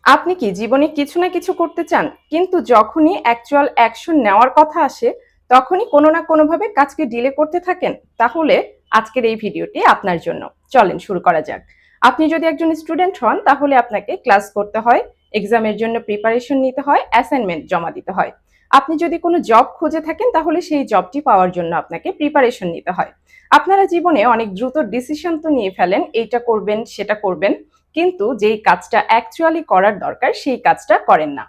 আপনি কি জীবনে কিছু না কিছু করতে চান, কিন্তু যখনই অ্যাকচুয়াল অ্যাকশন নেওয়ার কথা আসে তখনই কোনো না কোনোভাবে কাজকে ডিলে করতে থাকেন? তাহলে আজকের এই ভিডিওটি আপনার জন্য। চলেন শুরু করা যাক। আপনি যদি একজন স্টুডেন্ট হন তাহলে আপনাকে ক্লাস করতে হয়, এক্সামের জন্য প্রিপারেশন নিতে হয়, অ্যাসাইনমেন্ট জমা দিতে হয়। আপনি যদি কোনো জব খুঁজে থাকেন তাহলে সেই জবটি পাওয়ার জন্য আপনাকে প্রিপারেশন নিতে হয়। আপনারা জীবনে অনেক দ্রুত ডিসিশন তো নিয়ে ফেলেন, এইটা করবেন সেটা করবেন, কিন্তু যেই কাজটা অ্যাকচুয়ালি করার দরকার সেই কাজটা করেন না।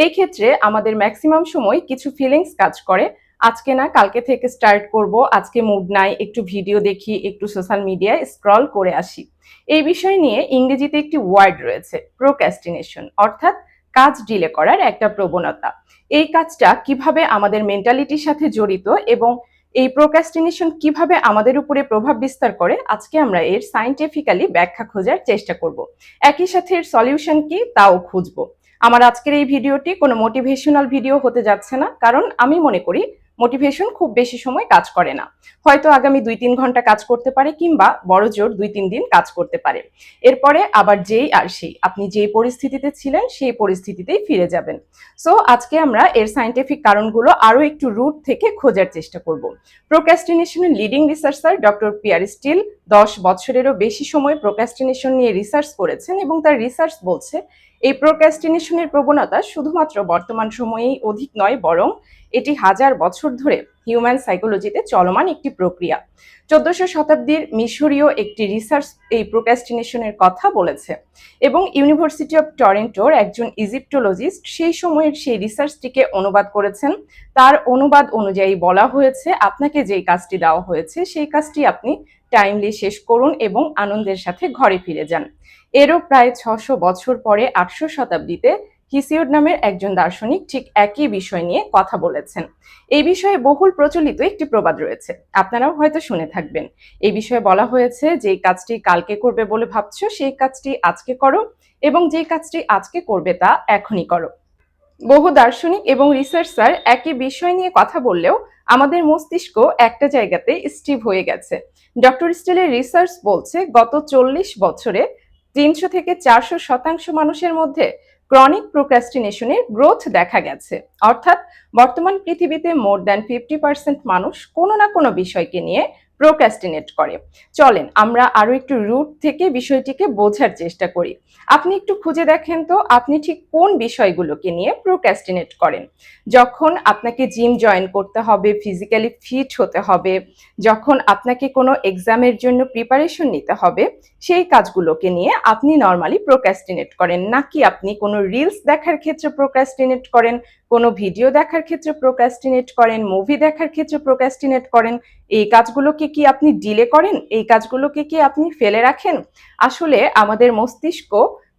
এই ক্ষেত্রে আমাদের ম্যাক্সিমাম সময় কিছু ফিলিংস কাজ করে। আজকে না কালকে থেকে স্টার্ট করব, আজকে মুড নাই, একটু ভিডিও দেখি, একটু সোশ্যাল মিডিয়ায় স্ক্রল করে আসি। এই বিষয় নিয়ে ইংরেজিতে একটি ওয়ার্ড রয়েছে, প্রোক্রাস্টিনেশন, অর্থাৎ কাজ ডিলে করার একটা প্রবণতা। এই কাজটা কিভাবে আমাদের মেন্টালিটির সাথে জড়িত এবং এই প্রোক্রাস্টিনেশন কিভাবে আমাদের উপরে প্রভাব বিস্তার করে, আজকে আমরা এর সায়েন্টিফিক্যালি ব্যাখ্যা খোঁজার চেষ্টা করব। একই সাথে এর সলিউশন কি তাও খুঁজব। আমার আজকের এই ভিডিওটি কোনো মোটিভেশনাল ভিডিও হতে যাচ্ছে না, কারণ আমি মনে করি মোটিভেশন খুব বেশি সময় কাজ করে না। হয়তো আগামী 2-3 ঘন্টা কাজ করতে পারে, কিংবা বড় জোর 2-3 দিন কাজ করতে পারে। এরপরে আবার যেই আর সেই, আপনি যেই পরিস্থিতিতে ছিলেন সেই পরিস্থিতিতেই ফিরে যাবেন। সো আজকে আমরা এর সায়েন্টিফিক কারণগুলো আরো একটু রুট থেকে খোঁজার চেষ্টা করব। প্রোক্রাস্টিনেশনের leading researcher doctor Piers Steel 10 বছরেরও বেশি সময় প্রোক্রাস্টিনেশন নিয়ে রিসার্চ করেছেন, এবং তার রিসার্চ বলছে এই প্রোক্রাস্টিনেশনের প্রবণতা শুধুমাত্র বর্তমান সময়েই অধিক নয়, বরং এটি হাজার বছর ধরে হিউম্যান সাইকোলজিতে চলমান একটি প্রক্রিয়া। 1400 শতাব্দীর মিশরীয় একটি রিসার্চ এই প্রোক্রাস্টিনেশনের কথা বলেছে, এবং ইউনিভার্সিটি অফ টরন্টোর একজন ইজিপ্টোলজিস্ট সেই সময়ের সেই রিসার্চটিকে অনুবাদ করেছেন। তার অনুবাদ অনুযায়ী বলা হয়েছে, আপনাকে যেই কাজটি দেওয়া হয়েছে সেই কাজটি আপনি টাইমলি শেষ করুন এবং আনন্দের সাথে ঘরে ফিরে যান। এরও প্রায় 600 বছর পরে 800 শতাব্দীতে হিসিওড নামের একজন দার্শনিক ঠিক একই বিষয় নিয়ে কথা বলেছেন। এই বিষয়ে বহুল প্রচলিত একটি প্রবাদ রয়েছে, আপনারাও হয়তো শুনে থাকবেন। এই বিষয়ে বলা হয়েছে, যেই কাজটি কালকে করবে বলে ভাবছো সেই কাজটি আজকে করো, এবং যেই কাজটি আজকে করবে তা এখনই করো। বহু দার্শনিক এবং রিসার্চার একই বিষয় নিয়ে কথা বললেও আমাদের মস্তিষ্ক একটা জায়গাতে স্টিভ হয়ে গেছে। ডক্টর স্টিলের রিসার্চ বলছে, গত 40 বছরে 300 থেকে 400 শতাংশ মানুষের মধ্যে ক্রনিক প্রোক্রাস্টিনেশনের গ্রোথ দেখা গেছে। অর্থাৎ বর্তমান পৃথিবীতে মোর দ্যান 50% মানুষ কোনো না কোনো বিষয়কে নিয়ে প্রোক্রাস্টিনেট করে। চলেন আমরা আরো একটু রুট থেকে বিষয়টিকে বোঝার চেষ্টা করি। আপনি একটু খুঁজে দেখেন তো, আপনি ঠিক কোন বিষয়গুলোকে নিয়ে প্রোক্রাস্টিনেট করেন। যখন আপনাকে জিম জয়েন করতে হবে, ফিজিক্যালি ফিট হতে হবে, যখন আপনাকে কোনো এক্সামের জন্য প্রিপারেশন নিতে হবে, সেই কাজগুলোকে নিয়ে আপনি নর্মালি প্রোক্রাস্টিনেট করেন, নাকি আপনি কোনো রিলস দেখার ক্ষেত্রে প্রোক্রাস্টিনেট করেন, কোনো ভিডিও দেখার ক্ষেত্রে প্রোক্রাস্টিনেট করেন, মুভি দেখার ক্ষেত্রে প্রোক্রাস্টিনেট করেন? এই কাজগুলোকে কি আপনি ডিলে করেন? এই কাজগুলোকে কি আপনি ফেলে রাখেন? আসলে আমাদের মস্তিষ্ক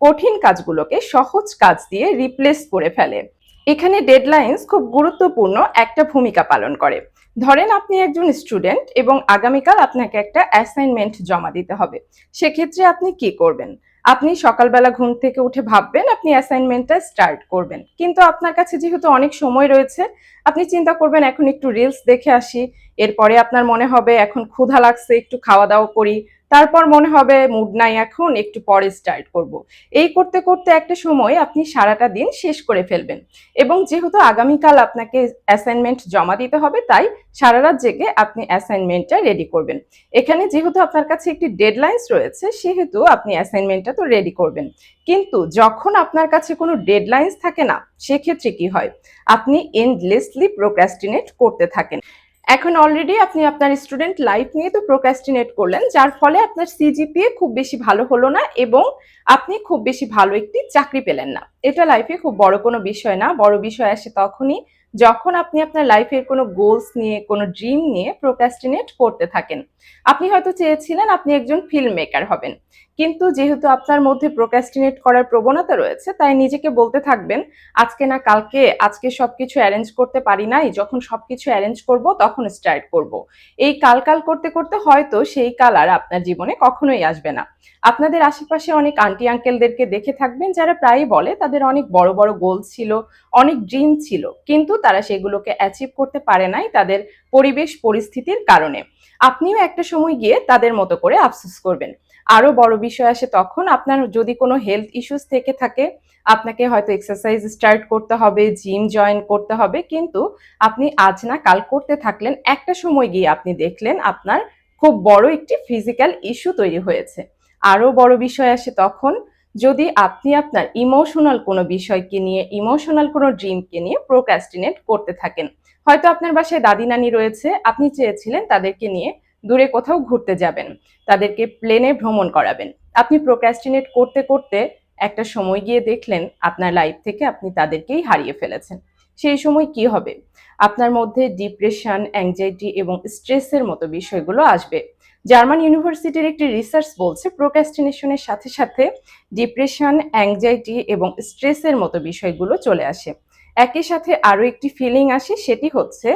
কঠিন কাজগুলোকে সহজ কাজ দিয়ে রিপ্লেস করে ফেলে। এখানে ডেডলাইনস খুব গুরুত্বপূর্ণ একটা ভূমিকা পালন করে। ধরেন আপনি একজন স্টুডেন্ট এবং আগামীকাল আপনাকে একটা অ্যাসাইনমেন্ট জমা দিতে হবে। সেক্ষেত্রে আপনি কি করবেন? আপনি সকালবেলা ঘুম থেকে উঠে ভাববেন আপনি অ্যাসাইনমেন্টটা স্টার্ট করবেন, কিন্তু আপনার কাছে যেহেতু অনেক সময় রয়েছে, আপনি চিন্তা করবেন এখন একটু রিলস দেখে আসি। এরপরে আপনার মনে হবে এখন ক্ষুধা লাগছে, একটু খাওয়া দাওয়া করি। তারপর মনে হবে মুড নাই, এখন একটু পরে স্টার্ট করব। এই করতে করতে একটা সময় আপনি সারাটা দিন শেষ করে ফেলবেন, এবং যেহেতু আগামীকাল আপনাকে অ্যাসাইনমেন্ট জমা দিতে হবে, তাই সারা রাত জেগে আপনি অ্যাসাইনমেন্টটা রেডি করবেন। এখানে যেহেতু আপনার কাছে একটি ডেডলাইনস রয়েছে, সেহেতু আপনি অ্যাসাইনমেন্টটা তো রেডি করবেন। কিন্তু যখন আপনার কাছে কোনো ডেডলাইনস থাকে না, সেক্ষেত্রে কি হয়? আপনি এন্ডলেসলি প্রোক্রাস্টিনেট করতে থাকেন। এখন অলরেডি আপনি আপনার স্টুডেন্ট লাইফ নিয়ে তো প্রোক্রাস্টিনেট করলেন, যার ফলে আপনার সিজিপিএ খুব বেশি ভালো হলো না, এবং আপনি খুব বেশি ভালো একটি চাকরি পেলেন না। এটা লাইফে খুব বড় কোনো বিষয় না। বড় বিষয় আসে তখনই যখন আপনি আপনার লাইফের কোনো গোলস নিয়ে, কোনো ড্রিম নিয়ে প্রোক্রাস্টিনেট করতে থাকেন। আপনি হয়তো চেয়েছিলেন আপনি একজন ফিল্ম মেকার হবেন, কিন্তু যেহেতু আপনার মধ্যে প্রোক্রাস্টিনেট করার প্রবণতা রয়েছে, তাই নিজেকে বলতে থাকবেন আজকে না কালকে, আজকে সবকিছু অ্যারেঞ্জ করতে পারি নাই, যখন সবকিছু অ্যারেঞ্জ করব তখন স্টার্ট করব। এই কাল কাল করতে করতে হয়তো সেই কাল আর আপনার জীবনে কখনোই আসবে না। আপনাদের আশেপাশে অনেক আন্টি আঙ্কেলদেরকে দেখে থাকবেন যারা প্রায়ই বলে তাদের অনেক বড় বড় গোল ছিল, অনেক ড্রিম ছিল, কিন্তু তারা সেগুলোকে অ্যাচিভ করতে পারে নাই তাদের পরিবেশ পরিস্থিতির কারণে। আপনিও একটা সময় গিয়ে তাদের মতো করে আফসোস করবেন। আরো বড় বিষয় আসে তখন আপনার যদি কোনো হেলথ ইস্যুস থেকে থাকে, আপনাকে হয়তো এক্সারসাইজ স্টার্ট করতে হবে, জিম জয়েন করতে হবে, কিন্তু আপনি আজ না কাল করতে থাকলেন, একটা সময় গিয়ে আপনি দেখলেন আপনার খুব বড় একটি ফিজিক্যাল ইস্যু তৈরি হয়েছে। আরো বড় বিষয় আসে তখন যদি আপনি আপনার ইমোশনাল কোনো বিষয়কে নিয়ে, ইমোশনাল কোনো ড্রিমকে নিয়ে প্রোক্রাস্টিনেট করতে থাকেন। হয়তো আপনার বাসায় দাদি নানি রয়েছে, আপনি চেয়েছিলেন তাদেরকে নিয়ে দূরে কোথাও ঘুরতে যাবেন, তাদেরকে প্লেনে ভ্রমণ করাবেন। আপনি প্রোক্রাস্টিনেট করতে করতে একটা সময় গিয়ে দেখলেন আপনার লাইফ থেকে আপনি তাদেরকেই হারিয়ে ফেলেছেন। সেই সময় কি হবে? আপনার মধ্যে ডিপ্রেশন, অ্যাংজাইটি এবং স্ট্রেসের মতো বিষয়গুলো আসবে। জার্মান ইউনিভার্সিটির একটি রিসার্চ বলছে প্রোক্রাস্টিনেশনের সাথে সাথে ডিপ্রেশন, অ্যাংজাইটি এবং স্ট্রেসের মতো বিষয়গুলো চলে আসে। একই সাথে আরো একটি ফিলিং আসে, সেটি হচ্ছে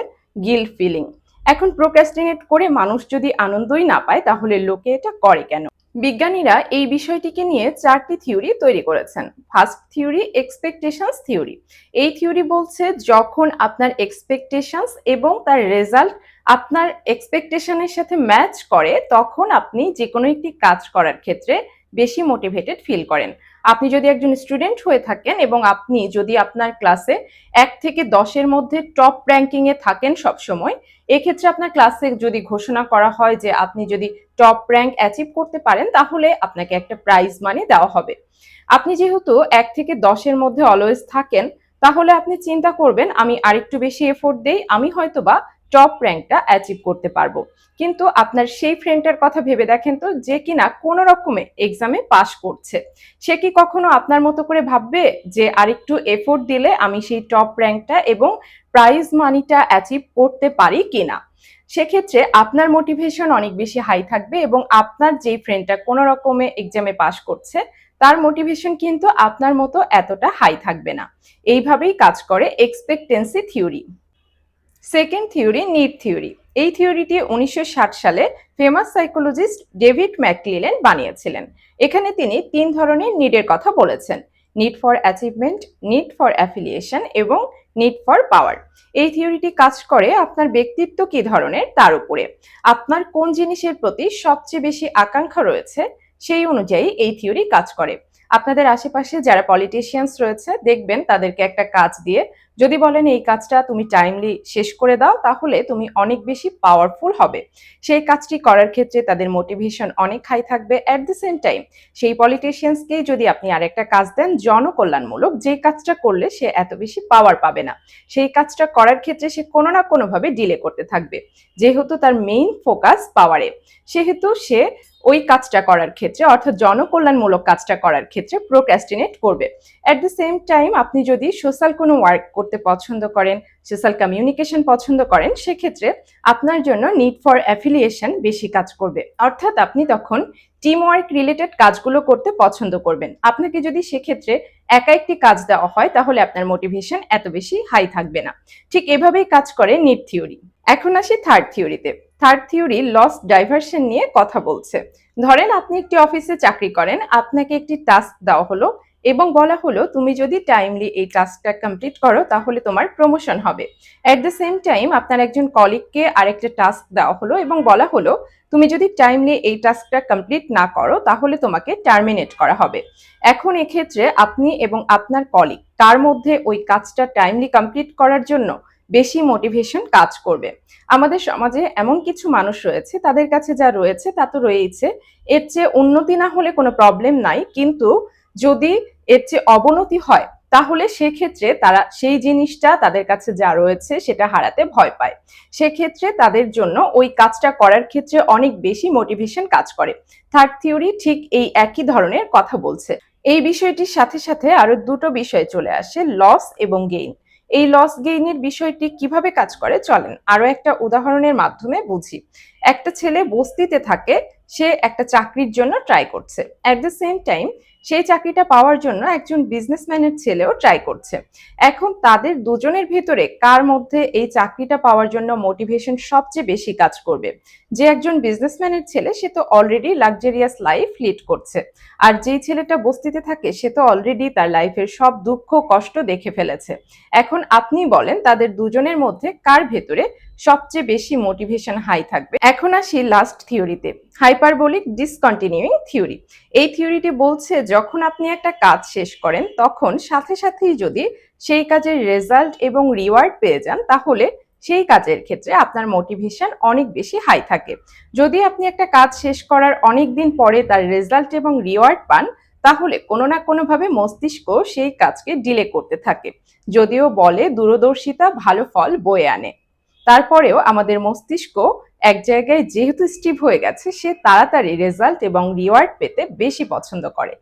গিল্ট ফিলিং। এখন প্রোক্রাস্টিনেট করে মানুষ যদি আনন্দই না পায় তাহলে লোকে এটা করে কেন? বিজ্ঞানীরা এই বিষয়টিকে নিয়ে 4টি থিওরি তৈরি করেছেন। First theory expectations theory. এই থিওরি বলছে যখন আপনার এক্সপেকটেশনস এবং তার রেজাল্ট আপনার এক্সপেকটেশনের সাথে ম্যাচ করে তখন আপনি যে কোনো একটি কাজ করার ক্ষেত্রে বেশি মোটিভেটেড ফিল করেন। আপনি যদি একজন স্টুডেন্ট হয়ে থাকেন এবং আপনি যদি আপনার ক্লাসে 1 থেকে 10-এর মধ্যে টপ র্যাঙ্কিং এ থাকেন সবসময়, এক্ষেত্রে আপনার ক্লাসে যদি ঘোষণা করা হয় যে আপনি যদি টপ র্যাঙ্ক অ্যাচিভ করতে পারেন তাহলে আপনাকে একটা প্রাইজ মানি দেওয়া হবে। আপনি যেহেতু 1 থেকে 10-এর মধ্যে অলওয়েজ থাকেন, তাহলে আপনি চিন্তা করবেন আমি আরেকটু বেশি এফোর্ট দেই, আমি হয়তোবা টপ র্যাঙ্কটা অ্যাচিভ করতে পারবো। কিন্তু আপনার সেই ফ্রেন্ডটার কথা ভেবে দেখেন তো, যে কিনা কোনো রকমে এক্সামে পাশ করছে, সে কি কখনো আপনার মতো করে ভাববে যে আরেকটু এফোর্ট দিলে আমি সেই টপ র্যাঙ্কটা এবং প্রাইজ মানিটা অ্যাচিভ করতে পারি কিনা? সেক্ষেত্রে আপনার মোটিভেশন অনেক বেশি হাই থাকবে এবং আপনার যেই ফ্রেন্ডটা কোনো রকমে এক্সামে পাশ করছে তার মোটিভেশন কিন্তু আপনার মতো এতটা হাই থাকবে না। এইভাবেই কাজ করে expectancy theory. Second theory need theory. এই থিওরিটি 1960 সালে ফেমাস সাইকোলজিস্ট ডেভিড ম্যাকক্লিলেন বানিয়েছিলেন। এখানে তিনি 3 ধরনের নিডের কথা বলেছেন: need for achievement, need for affiliation এবং নিড ফর পাওয়ার। এই থিওরিটি কাজ করে আপনার ব্যক্তিত্ব কি ধরনের তার উপরে। আপনার কোন জিনিসের প্রতি সবচেয়ে বেশি আকাঙ্ক্ষা রয়েছে সেই অনুযায়ী এই থিওরি কাজ করে। আপনাদের আশেপাশে যারা পলিটিশিয়ানস রয়েছে দেখবেন তাদেরকে একটা কাজ দিয়ে যদি বলেন এই কাজটা তুমি টাইমলি শেষ করে দাও তাহলে তুমি অনেক বেশি পাওয়ারফুল হবে, সেই কাজটি করার ক্ষেত্রে তাদের মোটিভেশন অনেক হাই থাকবে। অ্যাট দ্য সেম টাইম সেই পলিটিশিয়ানসকে যদি আপনি আরেকটা কাজ দেন জনকল্যাণমূলক, যে কাজটা করলে সে এত বেশি পাওয়ার পাবে না, সেই কাজটা করার ক্ষেত্রে সে কোনো না কোনোভাবে ডিলে করতে থাকবে। যেহেতু তার মেইন ফোকাস পাওয়ারে, সেহেতু সে ওই কাজটা করার ক্ষেত্রে অর্থাৎ জনকল্যাণমূলক কাজটা করার ক্ষেত্রে প্রোক্রাস্টিনেট করবে। অ্যাট দ্য সেম টাইম আপনি যদি সোশ্যাল কোনো ওয়ার্ক করতে পছন্দ করেন, সোশ্যাল কমিউনিকেশন পছন্দ করেন, সেক্ষেত্রে আপনার জন্য নিড ফর অ্যাফিলিয়েশন বেশি কাজ করবে। অর্থাৎ আপনি তখন টিম ওয়ার্ক রিলেটেড কাজগুলো করতে পছন্দ করবেন। আপনাকে যদি সেক্ষেত্রে একা একটি কাজ দেওয়া হয় তাহলে আপনার মোটিভেশন এত বেশি হাই থাকবে না। ঠিক এভাবেই কাজ করে নিড থিওরি। এখন আসি থার্ড থিওরিতে। থার্ড থিওরি লস ডাইভারশন নিয়ে কথা বলছে। ধরেন আপনি একটি অফিসে চাকরি করেন, আপনাকে একটি টাস্ক দেওয়া হলো এবং বলা হলো তুমি যদি টাইমলি এই টাস্কটা কমপ্লিট করো তাহলে তোমার প্রমোশন হবে। অ্যাট দ্য সেম টাইম আপনার একজন কলিগকে আরেকটা টাস্ক দেওয়া হলো এবং বলা হলো তুমি যদি টাইমলি এই টাস্কটা কমপ্লিট না করো তাহলে তোমাকে টার্মিনেট করা হবে। এখন এক্ষেত্রে আপনি এবং আপনার কলিগ তার মধ্যে ওই কাজটা টাইমলি কমপ্লিট করার জন্য বেশি মোটিভেশন কাজ করবে। আমাদের সমাজে এমন কিছু মানুষ রয়েছে তাদের কাছে যা রয়েছে তা তো রয়েছে, এর চেয়ে উন্নতি না হলে কোনো প্রবলেম নাই, কিন্তু যদি এর চেয়ে অবনতি হয় তাহলে সেক্ষেত্রে তারা সেই জিনিসটা তাদের কাছে যা রয়েছে সেটা হারাতে ভয় পায়। সেক্ষেত্রে তাদের জন্য ওই কাজটা করার ক্ষেত্রে অনেক বেশি মোটিভেশন কাজ করে। থার্ড থিওরি ঠিক এই একই ধরনের কথা বলছে। এই বিষয়টির সাথে সাথে আরো দুটো বিষয় চলে আসে, লস এবং গেইন। এই লস গেইনের বিষয়টি কিভাবে কাজ করে চলেন আরো একটা উদাহরণের মাধ্যমে বুঝি। একটা ছেলে বস্তিতে থাকে, সে একটা চাকরির জন্য ট্রাই করছে। অ্যাট দ্য সেম টাইম সেই চাকরিটা পাওয়ার জন্য একজন বিজনেসম্যানের ছেলেও ট্রাই করছে। এখন তাদের দুজনের ভেতরে কার মধ্যে এই চাকরিটা পাওয়ার জন্য মোটিভেশন সবচেয়ে বেশি কাজ করবে? যে একজন বিজনেসম্যানের ছেলে সে তো অলরেডি লাক্সারিয়াস লাইফ লিড করছে, আর যেই ছেলেটা বস্তিতে থাকে সে তো অলরেডি তার লাইফের সব দুঃখ কষ্ট দেখে ফেলেছে। এখন আপনি বলেন তাদের দুজনের মধ্যে কার ভেতরে সবচেয়ে বেশি মোটিভেশন হাই থাকবে। এখন আসি লাস্ট থিওরিতে, হাইপারবোলিক ডিসকন্টিনিউইং থিওরি। এই থিওরিটি বলছে যখন আপনি একটা কাজ শেষ করেন তখন সাথে সাথেই যদি সেই কাজের রেজাল্ট এবং রিওয়ার্ড পেয়ে যান তাহলে সেই কাজের ক্ষেত্রে আপনার মোটিভেশন অনেক বেশি হাই থাকে। যদি আপনি একটা কাজ শেষ করার অনেক দিন পরে তার রেজাল্ট এবং রিওয়ার্ড পান তাহলে কোনো না কোনোভাবে মস্তিষ্ক সেই কাজকে ডিলে করতে থাকে। যদিও বলে দূরদর্শিতা ভালো ফল বয়ে আনে, তারপরেও আমাদের মস্তিষ্ক এক জায়গায় যেহেতু স্টিভ হয়ে গেছে সে তাড়াতাড়ি রেজাল্ট এবং রিওয়ার্ড পেতে বেশি পছন্দ করে।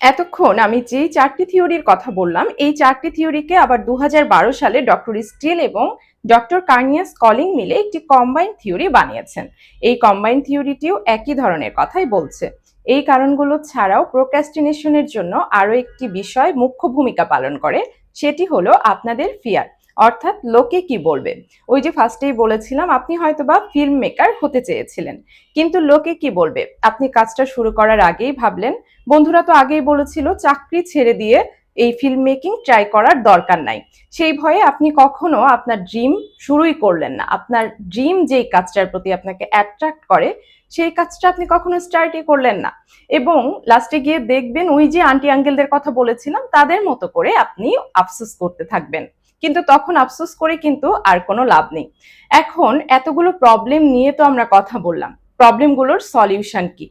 এতক্ষণ আমি যেই 4টি থিওরির কথা বললাম এই 4টি থিওরিকে আবার 2012 সালে ডক্টর স্টিল এবং ডক্টর কার্নিয়াস কলিং মিলে একটি কম্বাইন্ড থিওরি বানিয়েছেন। এই কম্বাইন্ড থিওরিটিও একই ধরনের কথাই বলছে। এই কারণগুলো ছাড়াও প্রোক্রাস্টিনেশনের জন্য আরো একটি বিষয় মুখ্য ভূমিকা পালন করে, সেটি হলো আপনাদের ফিয়ার, অর্থাৎ লোকে কি বলবে। ওই যে ফার্স্টেই বলেছিলাম আপনি হয়তোবা ফিল্ম মেকার হতে চেয়েছিলেন, কিন্তু লোকে কি বলবে আপনি কাজটা শুরু করার আগেই ভাবলেন। বন্ধুরা তো আগেই বলেছিল চাকরি ছেড়ে দিয়ে এই ফিল্ম মেকিং ট্রাই করার দরকার নাই। সেই ভয়ে আপনি কখনো আপনার ড্রিম শুরুই করলেন না। আপনার ড্রিম যেই কাজটার প্রতি আপনাকে অ্যাট্রাক্ট করে সেই কাজটা আপনি কখনো স্টার্টই করলেন না, এবং লাস্টে গিয়ে দেখবেন ওই যে আন্টি আঙ্কেলদের কথা বলেছিলাম তাদের মতো করে আপনি আফসোস করতে থাকবেন। কিন্তু তখন আফসোস করে কিন্তু আর কোনো লাভ নেই। এখন এতগুলো প্রবলেম নিয়ে তো আমরা কথা বললাম, প্রবলেমগুলোর সলিউশন কি?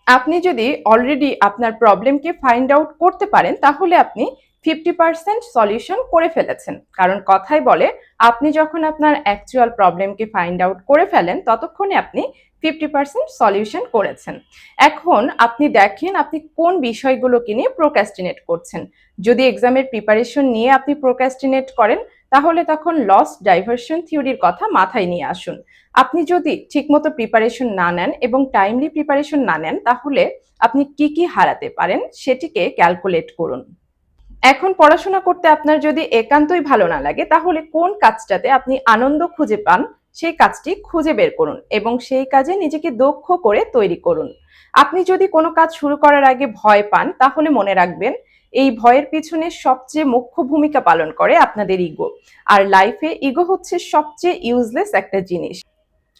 আপনি যদি অলরেডি আপনার প্রবলেমকে ফাইন্ড আউট করতে পারেন তাহলে আপনি 50% সলিউশন করে ফেলেছেন। কারণ কথাই বলে আপনি যখন আপনার অ্যাকচুয়াল প্রবলেমকে ফাইন্ড আউট করে ফেলেন ততক্ষণে আপনি 50% সলিউশন করেছেন। এখন আপনি দেখেন আপনি কোন বিষয়গুলোকে নিয়ে প্রোক্রাস্টিনেট করছেন। যদি এক্সামের প্রিপারেশন নিয়ে আপনি প্রোক্রাস্টিনেট করেন তাহলে তখন লস ডাইভারশন থিওরির কথা মাথায় নিয়ে আসুন। আপনি যদি ঠিকমতো প্রিপারেশন না নেন এবং টাইমলি প্রিপারেশন না নেন তাহলে আপনি কি কি হারাতে পারেন সেটিকে ক্যালকুলেট করুন। এখন পড়াশোনা করতে আপনার যদি একান্তই ভালো না লাগে তাহলে কোন কাজটাতে আপনি আনন্দ খুঁজে পান সেই কাজটি খুঁজে বের করুন এবং সেই কাজে নিজেকে দক্ষ করে তৈরি করুন। আপনি যদি কোনো কাজ শুরু করার আগে ভয় পান তাহলে মনে রাখবেন এই ভয়ের পিছনে সবচেয়ে মুখ্য ভূমিকা পালন করে আপনাদের ইগো। আর লাইফে ইগো হচ্ছে সবচেয়ে ইউজলেস একটা জিনিস।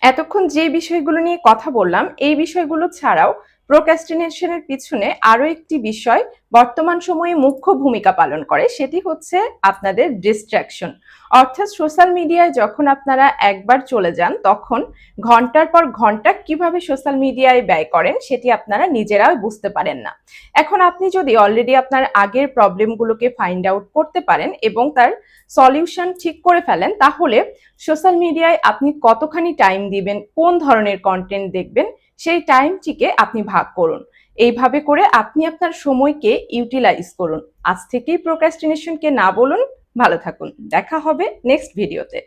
এতক্ষণ যে বিষয়গুলো নিয়ে কথা বললাম এই বিষয়গুলো ছাড়াও প্রোক্রাস্টিনেশনের পিছনে আরো একটি বিষয় বর্তমান সময়ে মুখ্য ভূমিকা পালন করে, সেটি হচ্ছে আপনাদের ডিস্ট্রাকশন। অর্থাৎ সোশ্যাল মিডিয়ায় যখন আপনারা একবার চলে যান তখন ঘন্টার পর ঘন্টা কিভাবে সোশ্যাল মিডিয়ায় ব্যয় করেন সেটি আপনারা নিজেরাও বুঝতে পারেন না। এখন আপনি যদি অলরেডি আপনার আগের প্রবলেমগুলোকে ফাইন্ড আউট করতে পারেন এবং তার সলিউশন ঠিক করে ফেলেন তাহলে সোশ্যাল মিডিয়ায় আপনি কতখানি টাইম দিবেন, কোন ধরনের কন্টেন্ট দেখবেন সেই টাইমটিকে আপনি ভাগ করুন। এইভাবে করে আপনি আপনার সময়কে ইউটিলাইজ করুন। আজ থেকেই প্রোক্রাস্টিনেশনকে না বলুন। ভালো থাকুন, দেখা হবে নেক্সট ভিডিওতে।